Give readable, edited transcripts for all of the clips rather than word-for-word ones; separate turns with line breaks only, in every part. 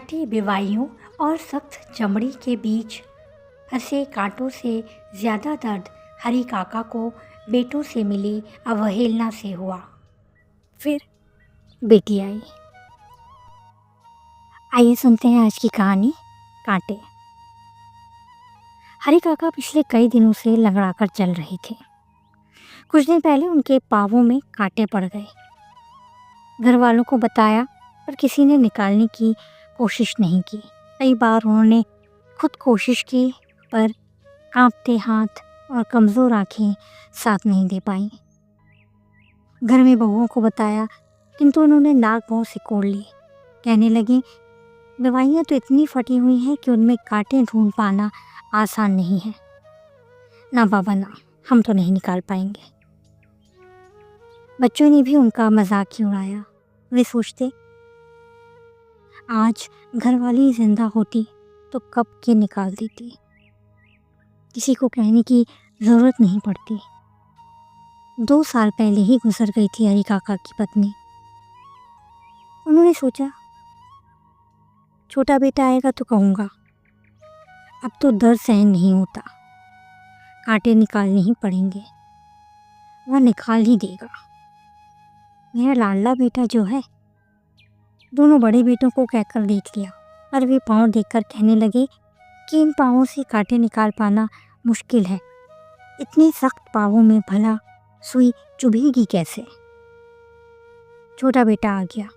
खट्टी बीवाइयों और सख्त चमड़ी के बीच फंसे कांटों से ज़्यादा दर्द हरी काका को बेटों से मिली अवहेलना से हुआ। फिर बेटी आई। आइए सुनते हैं आज की कहानी कांटे। हरी काका पिछले कई दिनों से लंगड़ाकर चल रहे थे। कुछ दिन पहले उनके पाँवों में कांटे पड़ गए। घर वालों को बताया पर किसी ने निकालने की कोशिश नहीं की। कई बार उन्होंने खुद कोशिश की पर कांपते हाथ और कमज़ोर आंखें साथ नहीं दे पाईं। घर में बहुओं को बताया किंतु उन्होंने नाक मुंह सिकोड़ ली। कहने लगी, दवाइयाँ तो इतनी फटी हुई हैं कि उनमें कांटे ढूंढ पाना आसान नहीं है। ना बाबा ना, हम तो नहीं निकाल पाएंगे। बच्चों ने भी उनका मजाक ही उड़ाया। वे सोचते, आज घरवाली जिंदा होती तो कब के निकाल देती। किसी को कहने की ज़रूरत नहीं पड़ती। 2 साल पहले ही गुजर गई थी हरी काका की पत्नी। उन्होंने सोचा, छोटा बेटा आएगा तो कहूँगा, अब तो दर्द सहन नहीं होता, कांटे निकालने ही पड़ेंगे। वह निकाल ही देगा। मेरा लाडला बेटा जो है। दोनों बड़े बेटों को कहकर देख लिया और वे पाँव देखकर कहने लगे कि इन पाँवों से कांटे निकाल पाना मुश्किल है। इतने सख्त पाँवों में भला सुई चुभेगी कैसे। छोटा बेटा आ गया।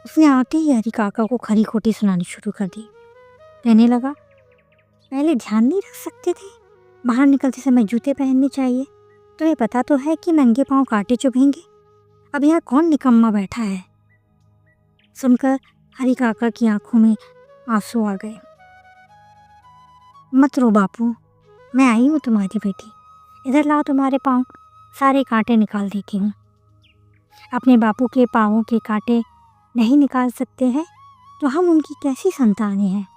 उसने आते ही हरी काका को खरी खोटी सुनानी शुरू कर दी। कहने लगा, पहले ध्यान नहीं रख सकते थे? बाहर निकलते समय जूते पहनने चाहिए। तुम्हें पता तो है कि नंगे पाँव कांटे चुभेंगे। अब यहाँ कौन निकम्मा बैठा है। सुनकर हरी काका की आंखों में आंसू आ गए। मत रो बापू, मैं आई हूँ तुम्हारी बेटी। इधर लाओ तुम्हारे पाँव, सारे कांटे निकाल देती हूँ। अपने बापू के पाँवों के कांटे नहीं निकाल सकते हैं तो हम उनकी कैसी संतानें हैं।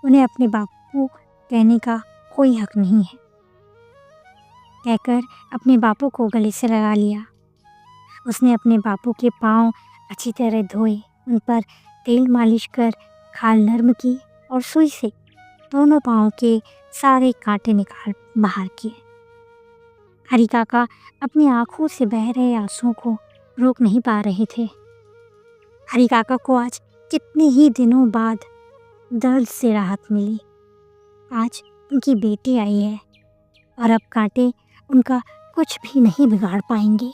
उन्हें अपने बापू कहने का कोई हक नहीं है। कहकर अपने बापू को गले से लगा लिया। उसने अपने बापू के पाँव अच्छी तरह धोए, उन पर तेल मालिश कर खाल नर्म की और सुई से दोनों पाँव के सारे कांटे निकाल बाहर किए। हरी काका अपनी आंखों से बह रहे आंसुओं को रोक नहीं पा रहे थे। हरी काका को आज कितने ही दिनों बाद दर्द से राहत मिली। आज उनकी बेटी आई है और अब कांटे उनका कुछ भी नहीं बिगाड़ पाएंगे।